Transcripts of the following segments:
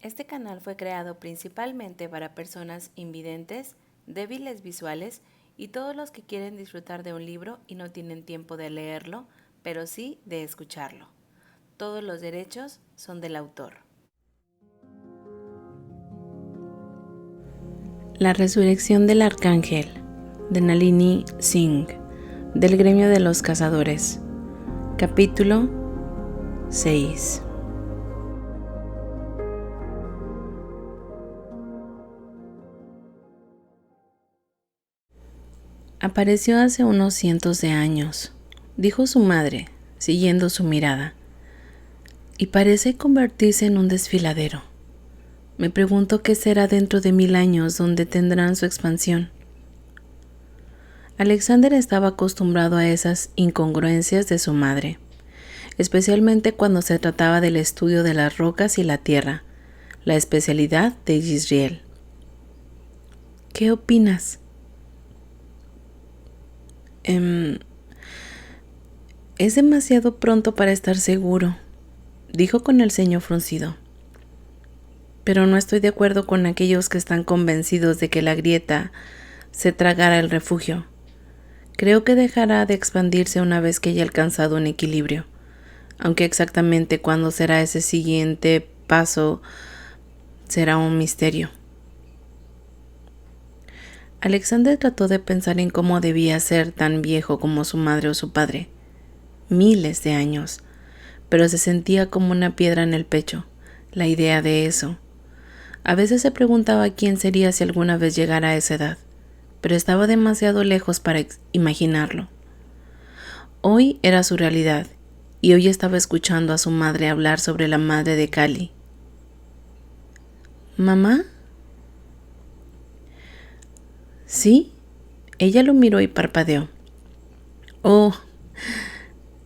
Este canal fue creado principalmente para personas invidentes, débiles visuales y todos los que quieren disfrutar de un libro y no tienen tiempo de leerlo, pero sí de escucharlo. Todos los derechos son del autor. La resurrección del arcángel, de Nalini Singh, del gremio de los cazadores. Capítulo 6. Apareció hace unos cientos de años, dijo su madre, siguiendo su mirada, y parece convertirse en un desfiladero. Me pregunto qué será dentro de 1000 años donde tendrán su expansión. Alexander estaba acostumbrado a esas incongruencias de su madre, especialmente cuando se trataba del estudio de las rocas y la tierra, la especialidad de Yisriel. ¿Qué opinas? Es demasiado pronto para estar seguro, dijo con el ceño fruncido. Pero no estoy de acuerdo con aquellos que están convencidos de que la grieta se tragará el refugio. Creo que dejará de expandirse una vez que haya alcanzado un equilibrio, aunque exactamente cuándo será ese siguiente paso será un misterio. Alexander trató de pensar en cómo debía ser tan viejo como su madre o su padre. Miles de años, pero se sentía como una piedra en el pecho, la idea de eso. A veces se preguntaba quién sería si alguna vez llegara a esa edad, pero estaba demasiado lejos para imaginarlo. Hoy era su realidad, y hoy estaba escuchando a su madre hablar sobre la madre de Kali. ¿Mamá? ¿Sí? Ella lo miró y parpadeó. Oh,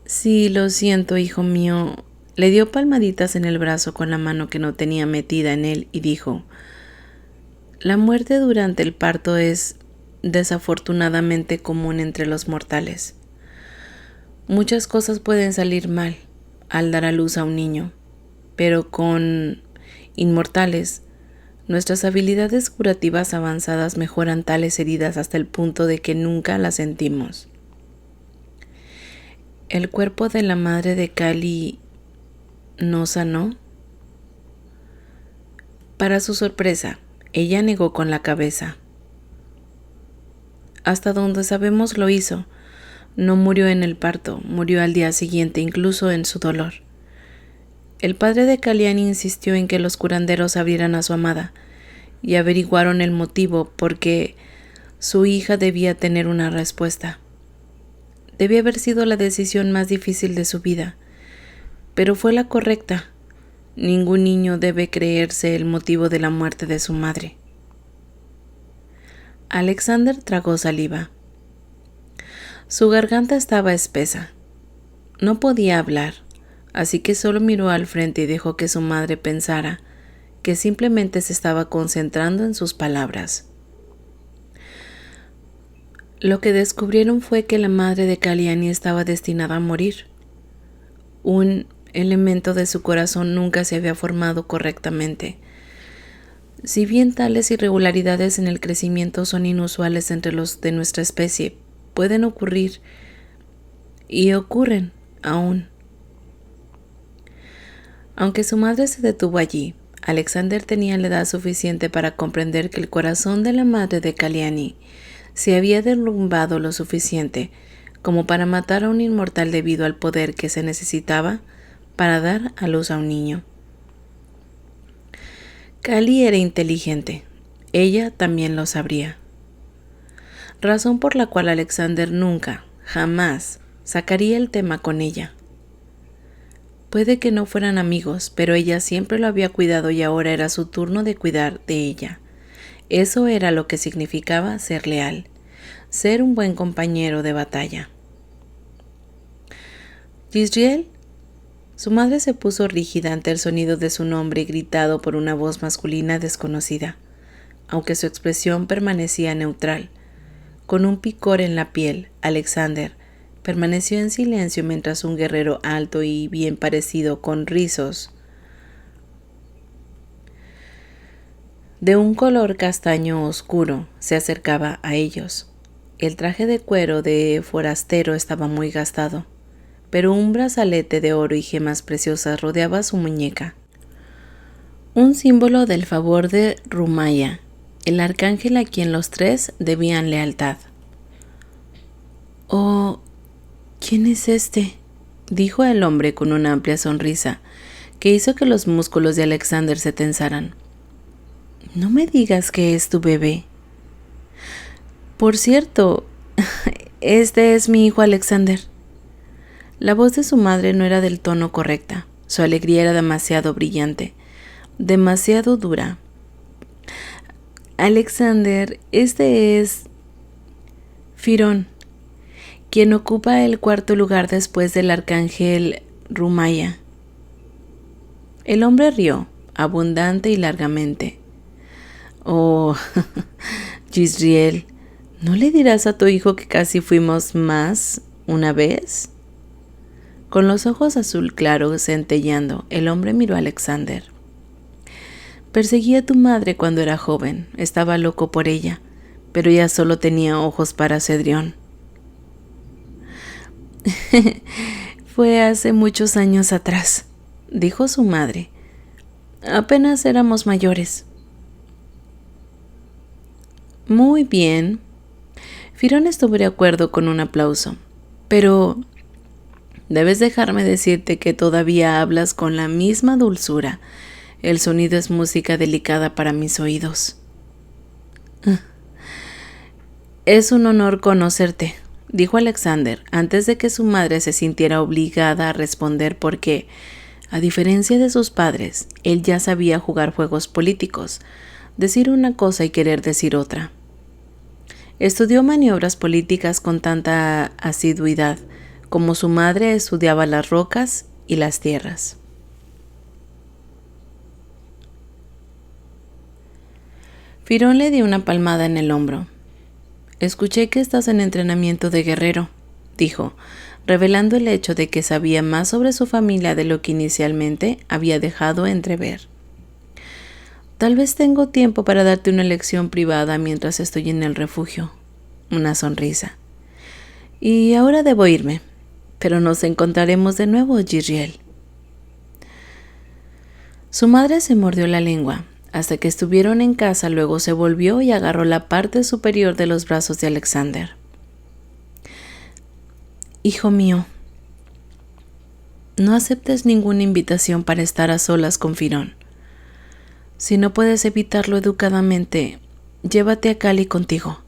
sí, lo siento, hijo mío. Le dio palmaditas en el brazo con la mano que no tenía metida en él y dijo: la muerte durante el parto es desafortunadamente común entre los mortales. Muchas cosas pueden salir mal al dar a luz a un niño, pero con inmortales, nuestras habilidades curativas avanzadas mejoran tales heridas hasta el punto de que nunca las sentimos. ¿El cuerpo de la madre de Kali no sanó? Para su sorpresa, ella negó con la cabeza. Hasta donde sabemos lo hizo. No murió en el parto, murió al día siguiente, incluso en su dolor. El padre de Kalyani insistió en que los curanderos abrieran a su amada y averiguaron el motivo porque su hija debía tener una respuesta. Debía haber sido la decisión más difícil de su vida, pero fue la correcta. Ningún niño debe creerse el motivo de la muerte de su madre. Alexander tragó saliva. Su garganta estaba espesa. No podía hablar, así que solo miró al frente y dejó que su madre pensara que simplemente se estaba concentrando en sus palabras. Lo que descubrieron fue que la madre de Kalyani estaba destinada a morir. Un elemento de su corazón nunca se había formado correctamente. Si bien tales irregularidades en el crecimiento son inusuales entre los de nuestra especie, pueden ocurrir y ocurren aún. Aunque su madre se detuvo allí, Alexander tenía la edad suficiente para comprender que el corazón de la madre de Kalyani se había derrumbado lo suficiente como para matar a un inmortal debido al poder que se necesitaba para dar a luz a un niño. Kali era inteligente. Ella también lo sabría. Razón por la cual Alexander nunca, jamás, sacaría el tema con ella. Puede que no fueran amigos, pero ella siempre lo había cuidado y ahora era su turno de cuidar de ella. Eso era lo que significaba ser leal, ser un buen compañero de batalla. Yisriel. Su madre se puso rígida ante el sonido de su nombre gritado por una voz masculina desconocida, aunque su expresión permanecía neutral. Con un picor en la piel, Alexander permaneció en silencio mientras un guerrero alto y bien parecido con rizos de un color castaño oscuro, se acercaba a ellos. El traje de cuero de forastero estaba muy gastado, pero un brazalete de oro y gemas preciosas rodeaba su muñeca. Un símbolo del favor de Rumaya, el arcángel a quien los tres debían lealtad. «Oh, ¿quién es este?», dijo el hombre con una amplia sonrisa que hizo que los músculos de Alexander se tensaran. «No me digas que es tu bebé». «Por cierto, este es mi hijo Alexander». La voz de su madre no era del tono correcta. Su alegría era demasiado brillante, demasiado dura. «Alexander, este es Firón, quien ocupa el cuarto lugar después del arcángel Rumaya». El hombre rió, abundante y largamente. «Oh, Jizriel, ¿no le dirás a tu hijo que casi fuimos más una vez?». Con los ojos azul claro centelleando, el hombre miró a Alexander. «Perseguí a tu madre cuando era joven, estaba loco por ella, pero ella solo tenía ojos para Cedrión». «Fue hace muchos años atrás», dijo su madre. «Apenas éramos mayores». «Muy bien». Firón estuvo de acuerdo con un aplauso. «Pero debes dejarme decirte que todavía hablas con la misma dulzura. El sonido es música delicada para mis oídos». «Es un honor conocerte», dijo Alexander, antes de que su madre se sintiera obligada a responder porque, a diferencia de sus padres, él ya sabía jugar juegos políticos, decir una cosa y querer decir otra. Estudió maniobras políticas con tanta asiduidad como su madre estudiaba las rocas y las tierras. Firón le dio una palmada en el hombro. «Escuché que estás en entrenamiento de guerrero», dijo, revelando el hecho de que sabía más sobre su familia de lo que inicialmente había dejado entrever. «Tal vez tengo tiempo para darte una lección privada mientras estoy en el refugio». Una sonrisa. «Y ahora debo irme, pero nos encontraremos de nuevo, Jizriel». Su madre se mordió la lengua. Hasta que estuvieron en casa, luego se volvió y agarró la parte superior de los brazos de Alexander. «Hijo mío, no aceptes ninguna invitación para estar a solas con Firón. Si no puedes evitarlo educadamente, llévate a Kali contigo.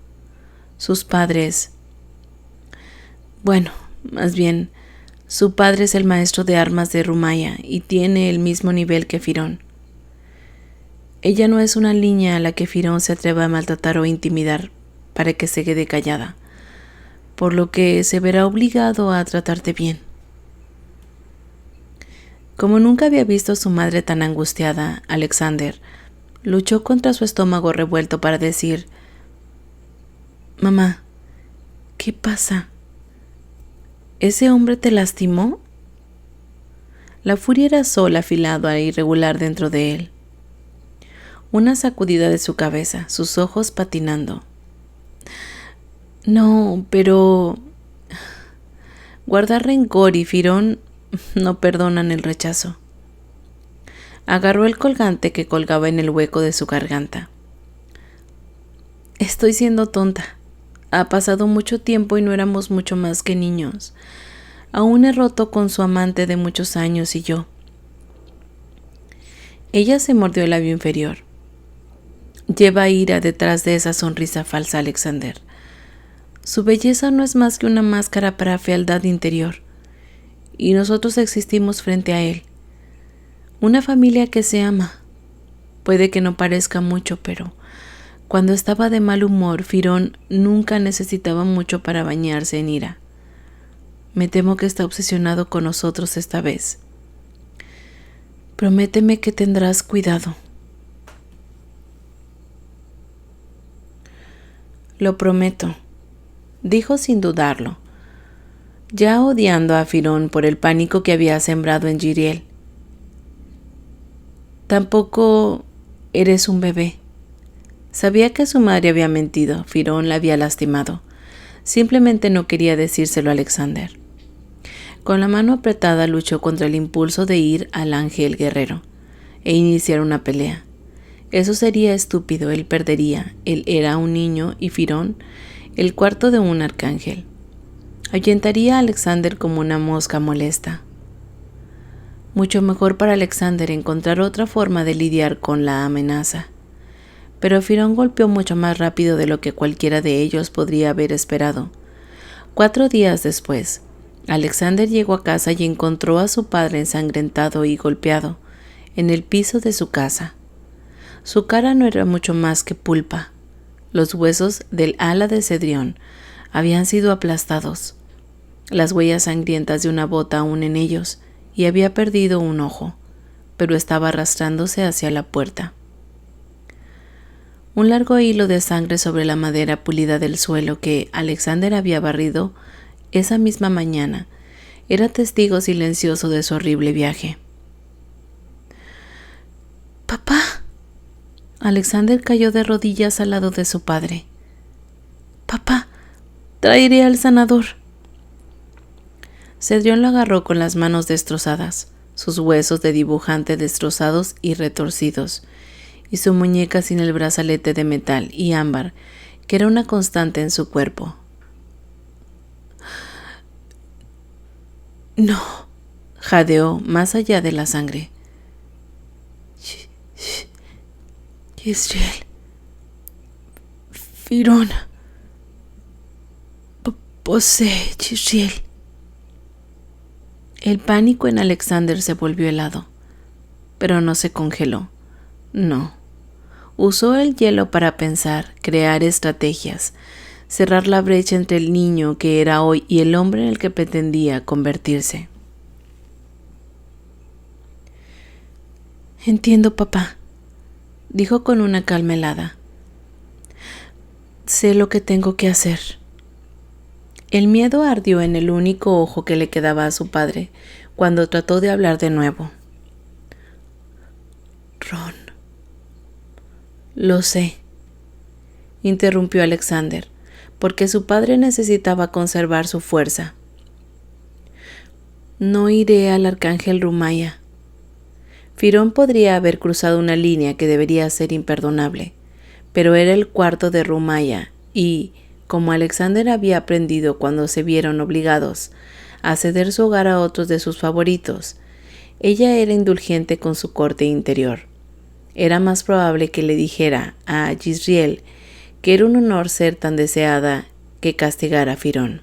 Sus padres... Bueno, más bien, su padre es el maestro de armas de Rumaya y tiene el mismo nivel que Firón. Ella no es una niña a la que Firón se atreva a maltratar o intimidar para que se quede callada, por lo que se verá obligado a tratarte bien». Como nunca había visto a su madre tan angustiada, Alexander luchó contra su estómago revuelto para decir: «Mamá, ¿qué pasa? ¿Ese hombre te lastimó?». La furia era sol afilado e irregular dentro de él. Una sacudida de su cabeza, sus ojos patinando. «No, pero...». Guardar rencor y Firón no perdonan el rechazo. Agarró el colgante que colgaba en el hueco de su garganta. «Estoy siendo tonta. Ha pasado mucho tiempo y no éramos mucho más que niños. Aún he roto con su amante de muchos años y yo». Ella se mordió el labio inferior. Lleva ira detrás de esa sonrisa falsa, Alexander. Su belleza no es más que una máscara para fealdad interior, y nosotros existimos frente a él. Una familia que se ama. Puede que no parezca mucho, pero cuando estaba de mal humor, Firón nunca necesitaba mucho para bañarse en ira. Me temo que está obsesionado con nosotros esta vez. Prométeme que tendrás cuidado». «Lo prometo», dijo sin dudarlo, ya odiando a Firón por el pánico que había sembrado en Jizriel. «Tampoco eres un bebé». Sabía que su madre había mentido, Firón la había lastimado. Simplemente no quería decírselo a Alexander. Con la mano apretada luchó contra el impulso de ir al ángel guerrero e iniciar una pelea. Eso sería estúpido, él perdería. Él era un niño y Firón, el cuarto de un arcángel. Ahuyentaría a Alexander como una mosca molesta. Mucho mejor para Alexander encontrar otra forma de lidiar con la amenaza. Pero Firón golpeó mucho más rápido de lo que cualquiera de ellos podría haber esperado. 4 días después, Alexander llegó a casa y encontró a su padre ensangrentado y golpeado en el piso de su casa. Su cara no era mucho más que pulpa. Los huesos del ala de Cedrión habían sido aplastados, las huellas sangrientas de una bota aún en ellos, y había perdido un ojo, pero estaba arrastrándose hacia la puerta. Un largo hilo de sangre sobre la madera pulida del suelo que Alexander había barrido esa misma mañana era testigo silencioso de su horrible viaje. ¡Papá! Alexander cayó de rodillas al lado de su padre. ¡Papá! ¡Traeré al sanador! Cedrión lo agarró con las manos destrozadas, sus huesos de dibujante destrozados y retorcidos, y su muñeca sin el brazalete de metal y ámbar, que era una constante en su cuerpo. No, jadeó más allá de la sangre. Jezreel. Firón. Posee Jezreel. El pánico en Alexander se volvió helado, pero no se congeló. No. Usó el hielo para pensar, crear estrategias, cerrar la brecha entre el niño que era hoy y el hombre en el que pretendía convertirse. Entiendo, papá, dijo con una calma helada. Sé lo que tengo que hacer. El miedo ardió en el único ojo que le quedaba a su padre cuando trató de hablar de nuevo. Ron. Lo sé, interrumpió Alexander, porque su padre necesitaba conservar su fuerza. No iré al arcángel Rumaya. Firón podría haber cruzado una línea que debería ser imperdonable, pero era el cuarto de Rumaya y, como Alexander había aprendido cuando se vieron obligados a ceder su hogar a otros de sus favoritos, ella era indulgente con su corte interior. Era más probable que le dijera a Jezreel que era un honor ser tan deseada que castigar a Firón.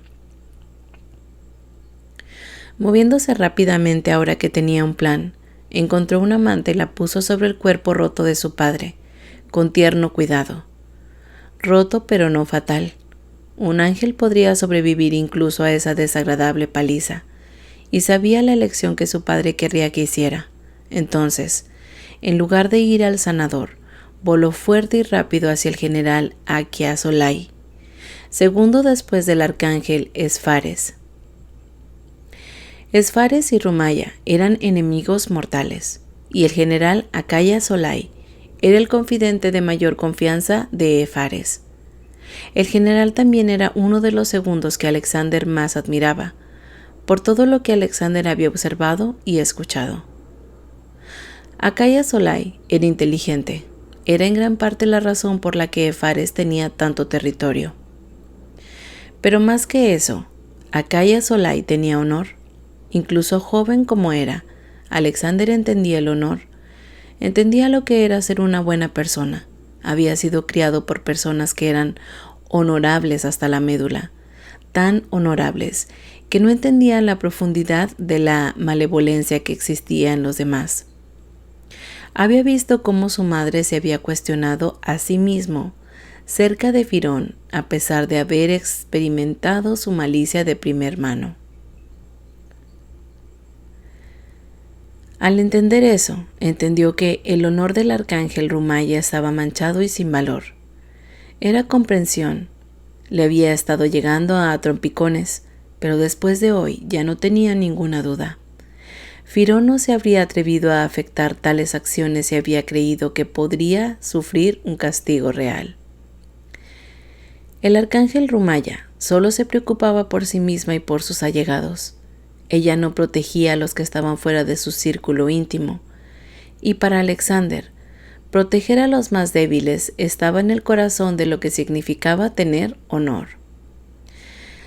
Moviéndose rápidamente ahora que tenía un plan, encontró una manta y la puso sobre el cuerpo roto de su padre, con tierno cuidado. Roto pero no fatal. Un ángel podría sobrevivir incluso a esa desagradable paliza, y sabía la elección que su padre querría que hiciera. Entonces, en lugar de ir al sanador, voló fuerte y rápido hacia el general Akia Solai, segundo después del arcángel Esfares. Esfares y Rumaya eran enemigos mortales, y el general Akia Solai era el confidente de mayor confianza de Esfares. El general también era uno de los segundos que Alexander más admiraba, por todo lo que Alexander había observado y escuchado. Akia Solai era inteligente, era en gran parte la razón por la que Esfares tenía tanto territorio. Pero más que eso, Akia Solai tenía honor. Incluso joven como era, Alexander entendía el honor, entendía lo que era ser una buena persona. Había sido criado por personas que eran honorables hasta la médula, tan honorables que no entendían la profundidad de la malevolencia que existía en los demás. Había visto cómo su madre se había cuestionado a sí mismo cerca de Firón, a pesar de haber experimentado su malicia de primer mano. Al entender eso, entendió que el honor del arcángel Rumaya estaba manchado y sin valor. Era comprensión. Le había estado llegando a trompicones, pero después de hoy ya no tenía ninguna duda. Firón no se habría atrevido a afectar tales acciones si había creído que podría sufrir un castigo real. El arcángel Rumaya solo se preocupaba por sí misma y por sus allegados. Ella no protegía a los que estaban fuera de su círculo íntimo. Y para Alexander, proteger a los más débiles estaba en el corazón de lo que significaba tener honor.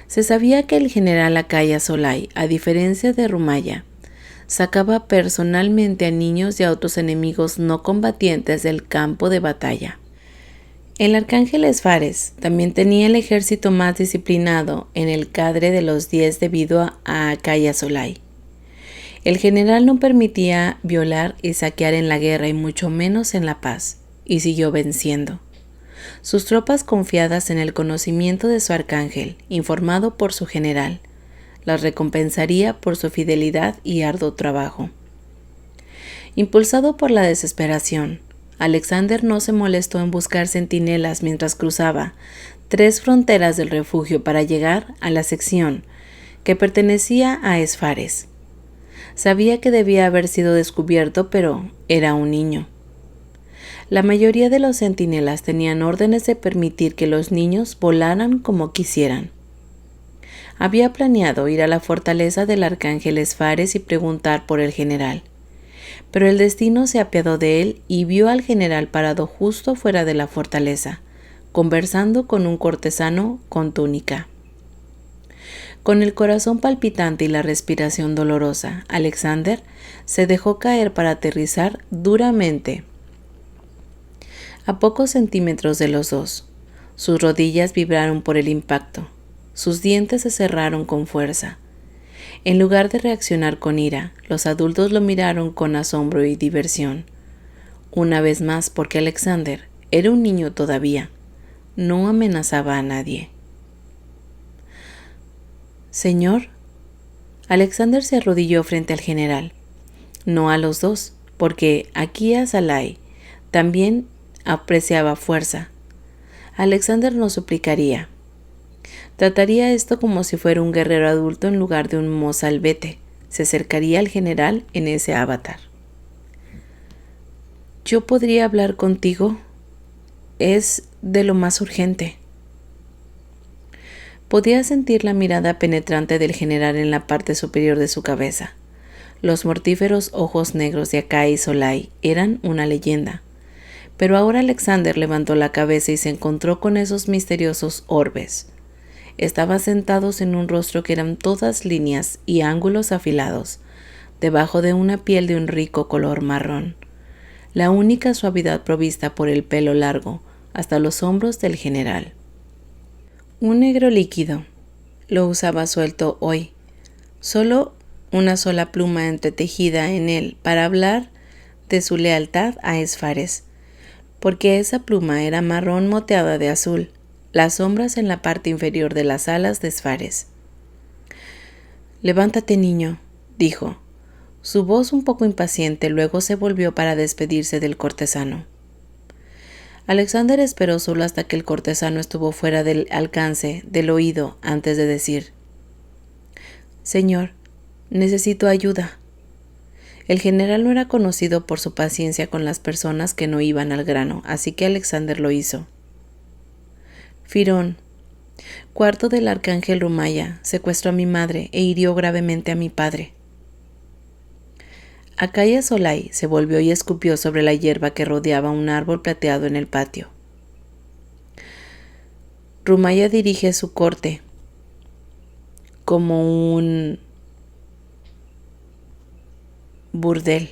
Se sabía que el general Akaya Solai, a diferencia de Rumaya, sacaba personalmente a niños y a otros enemigos no combatientes del campo de batalla. El arcángel Esfares también tenía el ejército más disciplinado en el cadre de los 10 debido a Akaya Solai. El general no permitía violar y saquear en la guerra y mucho menos en la paz, y siguió venciendo. Sus tropas, confiadas en el conocimiento de su arcángel, informado por su general, las recompensaría por su fidelidad y arduo trabajo. Impulsado por la desesperación, Alexander no se molestó en buscar centinelas mientras cruzaba 3 fronteras del refugio para llegar a la sección que pertenecía a Esfares. Sabía que debía haber sido descubierto, pero era un niño. La mayoría de los centinelas tenían órdenes de permitir que los niños volaran como quisieran. Había planeado ir a la fortaleza del arcángel Esfares y preguntar por el general, pero el destino se apiadó de él y vio al general parado justo fuera de la fortaleza, conversando con un cortesano con túnica. Con el corazón palpitante y la respiración dolorosa, Alexander se dejó caer para aterrizar duramente a pocos centímetros de los dos. Sus rodillas vibraron por el impacto. Sus dientes se cerraron con fuerza. En lugar de reaccionar con ira, los adultos lo miraron con asombro y diversión. Una vez más, porque Alexander era un niño todavía. No amenazaba a nadie. Señor, Alexander se arrodilló frente al general. No a los dos, porque Akaya Solai también apreciaba fuerza. Alexander no suplicaría. Trataría esto como si fuera un guerrero adulto en lugar de un mozalbete. Se acercaría al general en ese avatar. ¿Yo podría hablar contigo? Es de lo más urgente. Podía sentir la mirada penetrante del general en la parte superior de su cabeza. Los mortíferos ojos negros de Akaya Solai eran una leyenda. Pero ahora Alexander levantó la cabeza y se encontró con esos misteriosos orbes. Estaban sentados en un rostro que eran todas líneas y ángulos afilados, debajo de una piel de un rico color marrón. La única suavidad provista por el pelo largo, hasta los hombros del general. Un negro líquido. Lo usaba suelto hoy. Solo una sola pluma entretejida en él para hablar de su lealtad a Esfares, porque esa pluma era marrón moteada de azul, las sombras en la parte inferior de las alas de Esfares. «Levántate, niño», dijo. Su voz un poco impaciente luego se volvió para despedirse del cortesano. Alexander esperó solo hasta que el cortesano estuvo fuera del alcance del oído antes de decir: «Señor, necesito ayuda». El general no era conocido por su paciencia con las personas que no iban al grano, así que Alexander lo hizo. Firón, cuarto del arcángel Rumaya, secuestró a mi madre e hirió gravemente a mi padre. Akaya Solai se volvió y escupió sobre la hierba que rodeaba un árbol plateado en el patio. Rumaya dirige su corte como un burdel.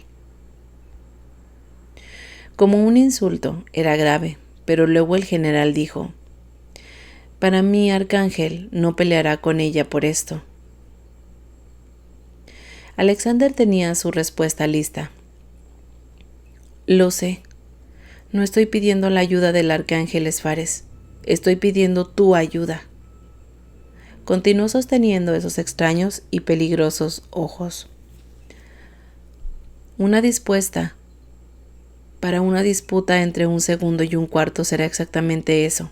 Como un insulto, era grave, pero luego el general dijo: «Para mí, arcángel, no peleará con ella por esto». Alexander tenía su respuesta lista. «Lo sé. No estoy pidiendo la ayuda del arcángel Esfares. Estoy pidiendo tu ayuda». Continuó sosteniendo esos extraños y peligrosos ojos. Una dispuesta para una disputa entre un segundo y un cuarto será exactamente eso.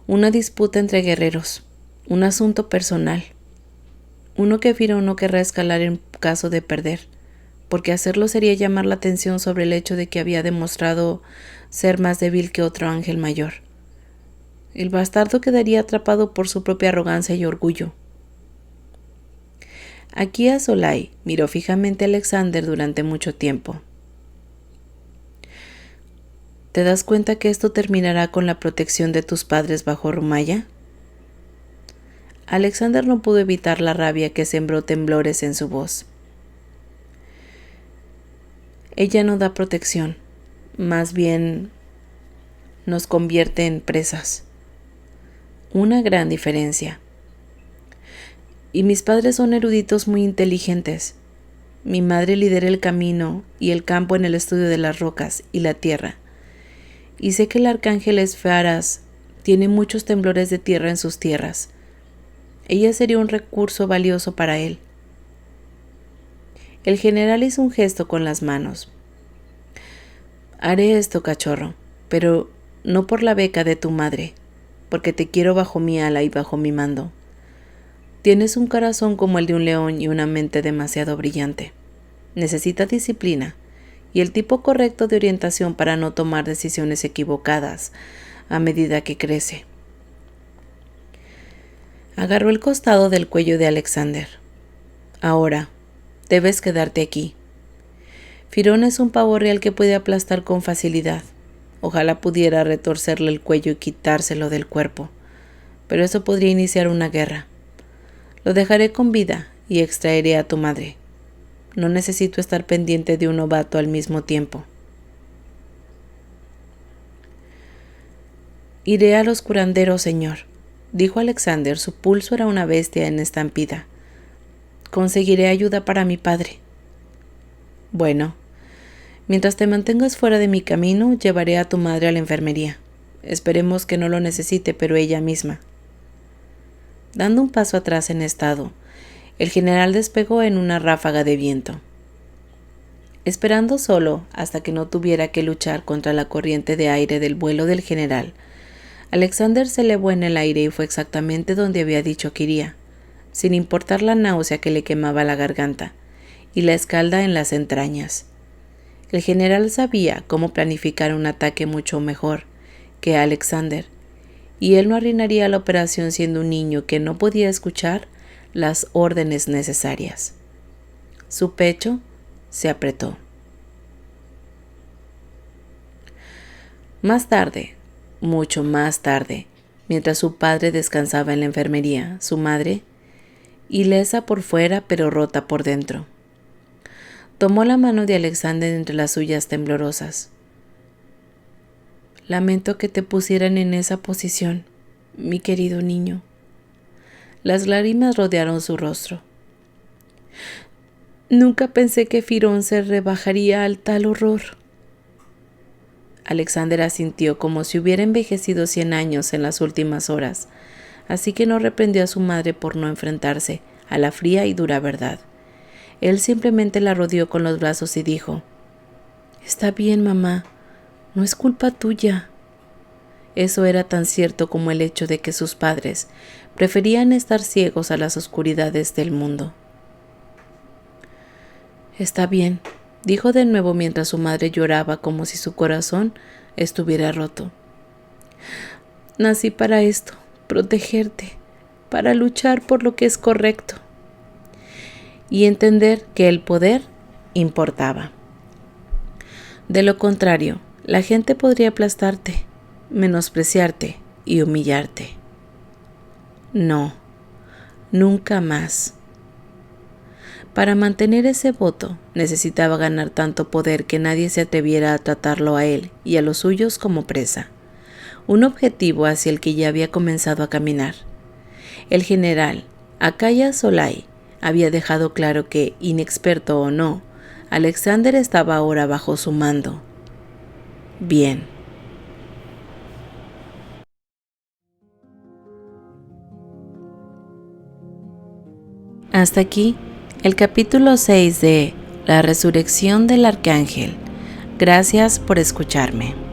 Una disputa entre guerreros, un asunto personal. Uno que Firón no querrá escalar en caso de perder, porque hacerlo sería llamar la atención sobre el hecho de que había demostrado ser más débil que otro ángel mayor. El bastardo quedaría atrapado por su propia arrogancia y orgullo. Aquí Azolai miró fijamente a Alexander durante mucho tiempo. ¿Te das cuenta que esto terminará con la protección de tus padres bajo Rumaya? Alexander no pudo evitar la rabia que sembró temblores en su voz. Ella no da protección, más bien nos convierte en presas. Una gran diferencia. Y mis padres son eruditos muy inteligentes. Mi madre lidera el camino y el campo en el estudio de las rocas y la tierra. Y sé que el arcángel Esferas tiene muchos temblores de tierra en sus tierras. Ella sería un recurso valioso para él. El general hizo un gesto con las manos. Haré esto, cachorro, pero no por la beca de tu madre, porque te quiero bajo mi ala y bajo mi mando. Tienes un corazón como el de un león y una mente demasiado brillante. Necesitas disciplina y el tipo correcto de orientación para no tomar decisiones equivocadas a medida que crece. Agarró el costado del cuello de Alexander. Ahora, debes quedarte aquí. Firón es un pavo real que puede aplastar con facilidad. Ojalá pudiera retorcerle el cuello y quitárselo del cuerpo, pero eso podría iniciar una guerra. Lo dejaré con vida y extraeré a tu madre. No necesito estar pendiente de un novato al mismo tiempo. Iré a los curanderos, señor, dijo Alexander. Su pulso era una bestia en estampida. Conseguiré ayuda para mi padre. Bueno, mientras te mantengas fuera de mi camino, llevaré a tu madre a la enfermería. Esperemos que no lo necesite, pero ella misma. Dando un paso atrás en estado, el general despegó en una ráfaga de viento. Esperando solo hasta que no tuviera que luchar contra la corriente de aire del vuelo del general, Alexander se elevó en el aire y fue exactamente donde había dicho que iría, sin importar la náusea que le quemaba la garganta y la escalda en las entrañas. El general sabía cómo planificar un ataque mucho mejor que Alexander, y él no arruinaría la operación siendo un niño que no podía escuchar las órdenes necesarias. Su pecho se apretó. Más tarde, mucho más tarde, mientras su padre descansaba en la enfermería, su madre, ilesa por fuera pero rota por dentro, tomó la mano de Alexander entre las suyas temblorosas. Lamento que te pusieran en esa posición, mi querido niño. Las lágrimas rodearon su rostro. Nunca pensé que Firón se rebajaría al tal horror. Alexander asintió como si hubiera envejecido 100 años en las últimas horas, así que no reprendió a su madre por no enfrentarse a la fría y dura verdad. Él simplemente la rodeó con los brazos y dijo: «Está bien, mamá. No es culpa tuya». Eso era tan cierto como el hecho de que sus padres preferían estar ciegos a las oscuridades del mundo. «Está bien», dijo de nuevo mientras su madre lloraba como si su corazón estuviera roto. «Nací para esto, protegerte, para luchar por lo que es correcto y entender que el poder importaba. De lo contrario, la gente podría aplastarte, menospreciarte y humillarte. No, nunca más». Para mantener ese voto, necesitaba ganar tanto poder que nadie se atreviera a tratarlo a él y a los suyos como presa. Un objetivo hacia el que ya había comenzado a caminar. El general Akaya Solai había dejado claro que, inexperto o no, Alexander estaba ahora bajo su mando. Bien. Hasta aquí el capítulo 6 de La resurrección del arcángel. Gracias por escucharme.